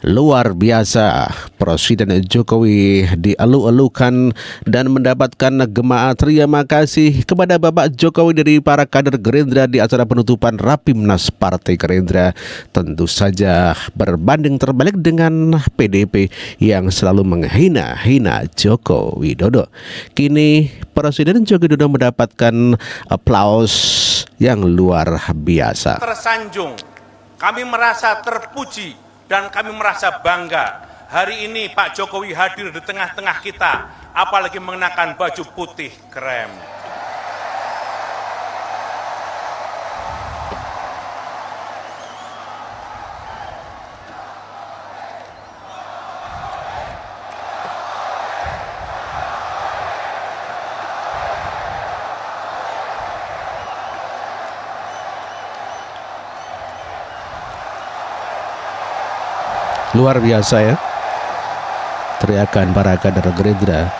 Luar biasa, Presiden Jokowi dielu-elukan dan mendapatkan gema terima kasih kepada Bapak Jokowi dari para kader Gerindra di acara penutupan Rapimnas Partai Gerindra. Tentu saja berbanding terbalik dengan PDIP yang selalu menghina-hina Joko Widodo. Kini Presiden Joko Widodo mendapatkan aplaus yang luar biasa. Tersanjung, kami merasa terpuji dan kami merasa bangga. Hari ini Pak Jokowi hadir di tengah-tengah kita, apalagi mengenakan baju putih krem. Luar biasa ya, teriakan para kader Gerindra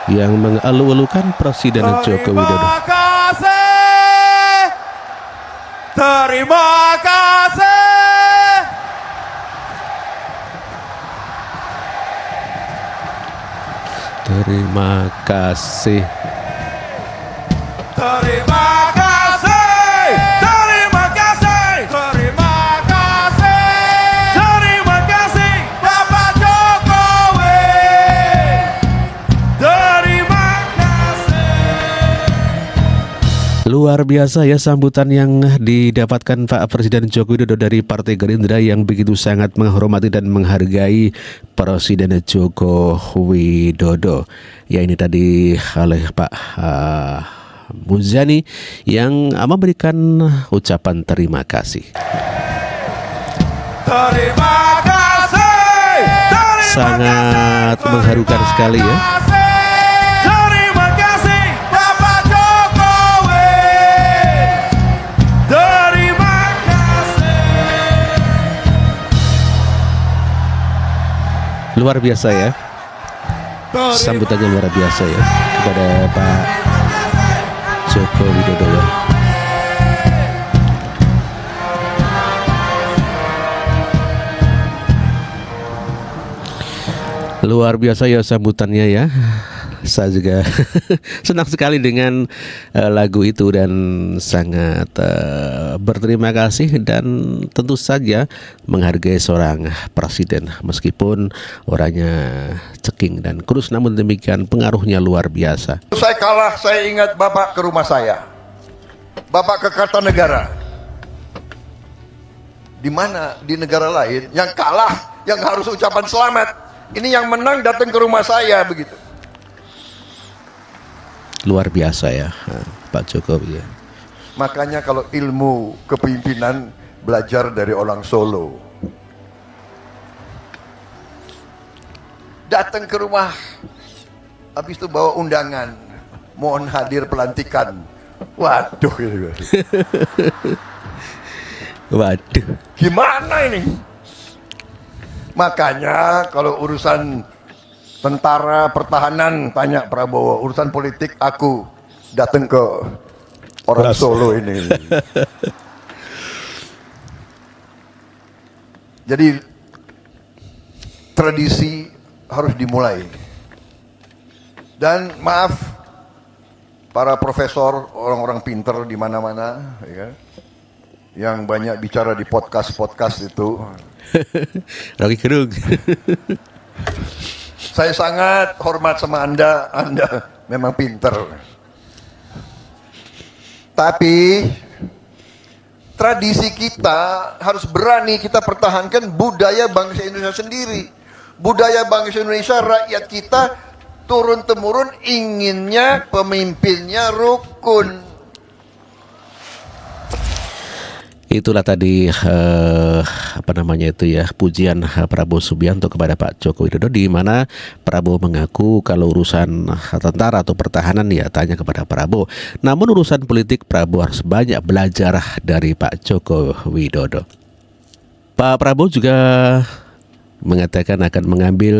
yang mengeluh-elukan Presiden Joko Widodo. Terima kasih. Terima kasih. Terima kasih. Terima kasih. Terima kasih. Terima kasih Bapak Jokowi. Terima kasih. Luar biasa ya sambutan yang didapatkan Pak Presiden Joko Widodo dari Partai Gerindra yang begitu sangat menghormati dan menghargai Presiden Joko Widodo. Ya, ini tadi oleh Pak Muzani yang memberikan ucapan terima kasih. Terima kasih. Sangat mengharukan sekali ya. Terima kasih Bapak Jokowi. Terima kasih. Luar biasa ya. Sambutannya luar biasa ya kepada Pak Joko Widodo ya. Luar biasa ya sambutannya ya. Saya juga senang sekali dengan lagu itu dan sangat berterima kasih dan tentu saja menghargai seorang presiden meskipun orangnya ceking dan kurus, namun demikian pengaruhnya luar biasa. Saya kalah, saya ingat Bapak ke rumah saya. Bapak ke Kartanegara. Di mana di negara lain yang kalah yang harus ucapan selamat. Ini yang menang datang ke rumah saya begitu. Luar biasa ya Pak Jokowi ya. Makanya kalau ilmu kepemimpinan belajar dari orang Solo. Datang ke rumah, habis itu bawa undangan, mohon hadir pelantikan. Waduh, gitu. Waduh. Gimana ini? Makanya kalau urusan tentara pertahanan tanya Prabowo, urusan politik aku datang ke orang Solo ini. Jadi tradisi harus dimulai. Dan maaf para profesor, orang-orang pinter di mana-mana, ya, yang banyak bicara di podcast itu. Rocky Gerung. Saya sangat hormat sama Anda memang pinter. Tapi tradisi kita harus berani kita pertahankan budaya bangsa Indonesia sendiri. Budaya bangsa Indonesia, rakyat kita turun-temurun inginnya pemimpinnya rukun. Itulah tadi pujian Prabowo Subianto kepada Pak Joko Widodo, di mana Prabowo mengaku kalau urusan tentara atau pertahanan ya tanya kepada Prabowo. Namun urusan politik Prabowo harus banyak belajar dari Pak Joko Widodo. Pak Prabowo juga mengatakan akan mengambil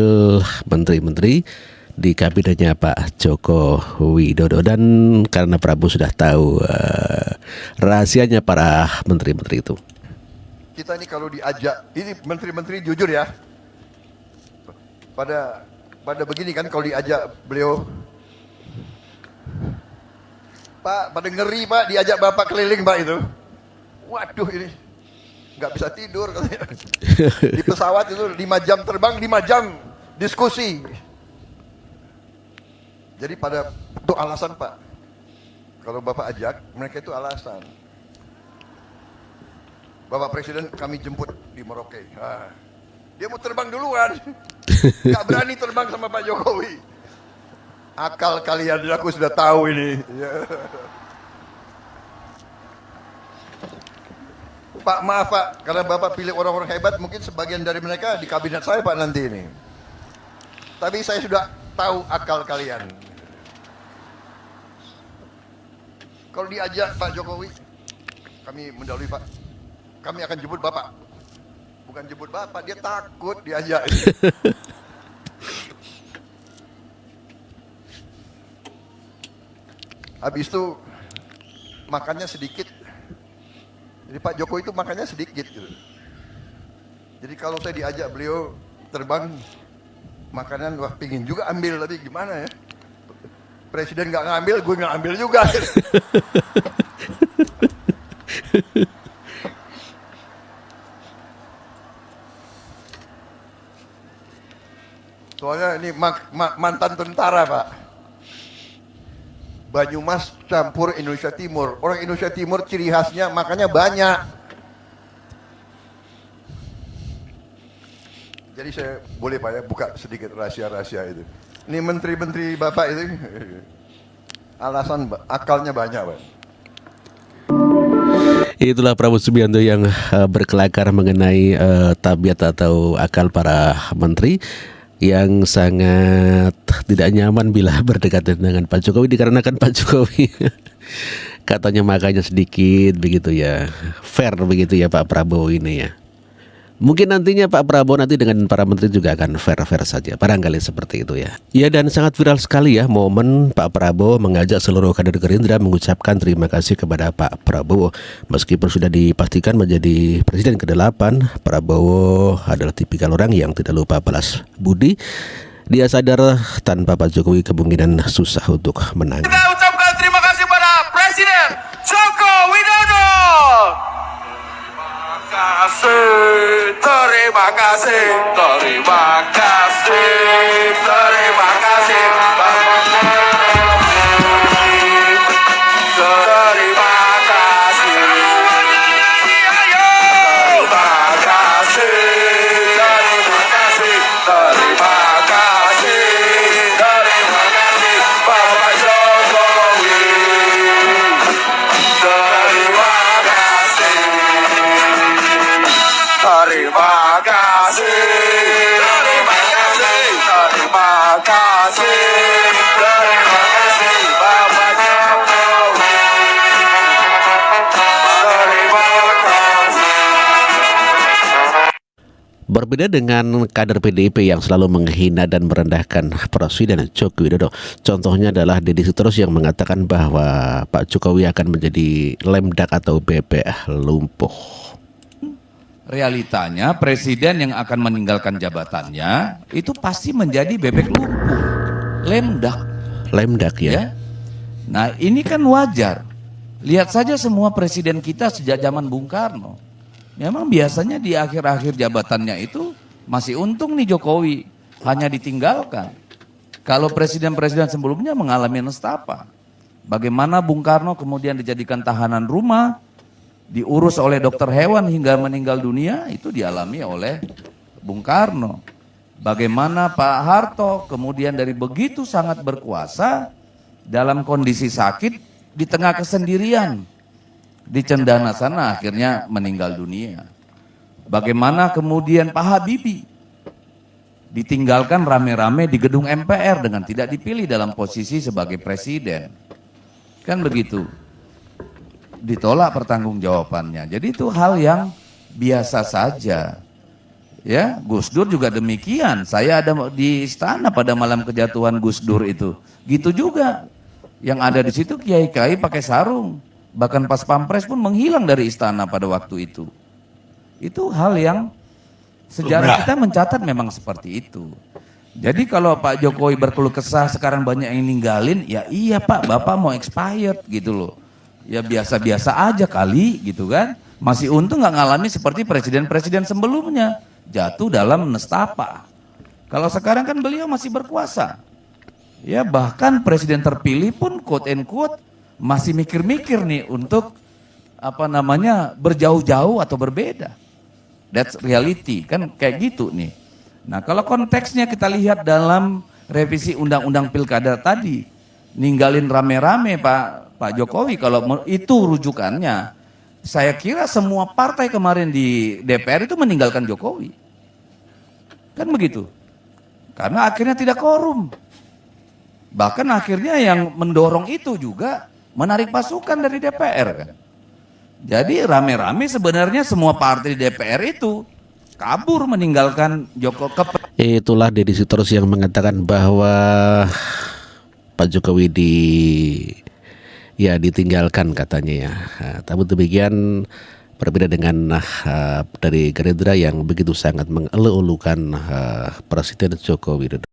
menteri-menteri di kabinetnya Pak Joko Widodo, dan karena Prabowo sudah tahu rahasianya para menteri-menteri itu. Kita ini kalau diajak, ini menteri-menteri jujur ya, pada begini kan kalau diajak beliau, Pak, pada ngeri Pak, diajak Bapak keliling Pak itu. Waduh ini nggak bisa tidur katanya. Di pesawat itu 5 jam terbang, 5 jam diskusi. Jadi pada itu alasan Pak. Kalau Bapak ajak, mereka itu alasan. Bapak Presiden kami jemput di Merauke. Nah, dia mau terbang duluan. Gak berani terbang sama Pak Jokowi. Akal kalian, aku sudah tahu ini. Pak maaf Pak, karena Bapak pilih orang-orang hebat, mungkin sebagian dari mereka di kabinet saya Pak nanti ini. Tapi saya sudah tahu akal kalian. Kalau diajak Pak Jokowi, kami mendahului Pak. Kami akan jemput Bapak. Bukan jemput Bapak, dia takut diajak. Habis itu makannya sedikit. Jadi Pak Jokowi itu makannya sedikit gitu. Jadi kalau saya diajak beliau terbang makanan, wah pingin juga ambil, tapi gimana ya? Presiden nggak ngambil, gue nggak ambil juga. Soalnya ini mantan tentara Pak. Banyumas campur Indonesia Timur. Orang Indonesia Timur ciri khasnya makanya banyak. Jadi saya boleh Pak ya buka sedikit rahasia-rahasia itu. Ini menteri-menteri Bapak itu alasan akalnya banyak Pak. Itulah Prabowo Subianto yang berkelakar mengenai tabiat atau akal para menteri yang sangat tidak nyaman bila berdekatan dengan Pak Jokowi dikarenakan Pak Jokowi katanya makanya sedikit begitu ya. Fair begitu ya Pak Prabowo ini ya. Mungkin nantinya Pak Prabowo nanti dengan para menteri juga akan fair-fair saja. Barangkali seperti itu ya. Ya, dan sangat viral sekali ya momen Pak Prabowo mengajak seluruh kader Gerindra mengucapkan terima kasih kepada Pak Prabowo. Meskipun sudah dipastikan menjadi presiden ke-8, Prabowo adalah tipikal orang yang tidak lupa balas budi. Dia sadar tanpa Pak Jokowi kemungkinan susah untuk menang. Kita ucapkan terima kasih pada Presiden Joko Widodo. Terima kasih, terima kasih, terima kasih, terima kasih, terima kasih, terima kasih, terima kasih, terima kasih, Bapak Jokowi, terima kasih. Terima kasih, terima kasih, terima kasih, terima kasih, Bapak Jokowi. Terima kasih. Berbeda dengan kader PDIP yang selalu menghina dan merendahkan Presiden Joko Widodo. Contohnya adalah Deddy Sitorus yang mengatakan bahwa Pak Jokowi akan menjadi lemdak atau bebek lumpuh. Realitanya presiden yang akan meninggalkan jabatannya itu pasti menjadi bebek lumpuh, lemdak ya. Nah ini kan wajar. Lihat saja semua presiden kita sejak zaman Bung Karno. Memang biasanya di akhir-akhir jabatannya itu masih untung nih Jokowi, hanya ditinggalkan. Kalau presiden-presiden sebelumnya mengalami nestapa. Bagaimana Bung Karno kemudian dijadikan tahanan rumah, diurus oleh dokter hewan hingga meninggal dunia, itu dialami oleh Bung Karno. Bagaimana Pak Harto kemudian dari begitu sangat berkuasa dalam kondisi sakit di tengah kesendirian di Cendana sana akhirnya meninggal dunia. Bagaimana kemudian Pak Habibie ditinggalkan rame-rame di gedung MPR dengan tidak dipilih dalam posisi sebagai presiden. Kan begitu. Ditolak pertanggungjawabannya. Jadi itu hal yang biasa saja. Ya, Gus Dur juga demikian. Saya ada di istana pada malam kejatuhan Gus Dur itu. Gitu juga. Yang ada di situ kiai-kiai pakai sarung. Bahkan pas pampres pun menghilang dari istana pada waktu itu. Itu hal yang sejarah kita mencatat memang seperti itu. Jadi kalau Pak Jokowi berkeluh kesah sekarang banyak yang ninggalin, ya iya Pak, Bapak mau expired gitu loh. Ya biasa-biasa aja kali gitu kan. Masih untung nggak ngalami seperti presiden-presiden sebelumnya, jatuh dalam nestapa. Kalau sekarang kan beliau masih berkuasa. Ya bahkan presiden terpilih pun quote and quote masih mikir-mikir nih untuk berjauh-jauh atau berbeda. That's reality kan kayak gitu nih. Nah kalau konteksnya kita lihat dalam revisi undang-undang pilkada tadi, ninggalin rame-rame Pak Jokowi, kalau itu rujukannya, saya kira semua partai kemarin di DPR itu meninggalkan Jokowi. Kan begitu. Karena akhirnya tidak korum. Bahkan akhirnya yang mendorong itu juga menarik pasukan dari DPR kan. Jadi rame-rame sebenarnya semua partai di DPR itu kabur meninggalkan Jokowi. Itulah Deddy Sitorus yang mengatakan bahwa Pak Jokowi ditinggalkan katanya ya. Tapi demikian berbeda dengan dari Gerindra yang begitu sangat mengeluh-elukan Presiden Joko Widodo.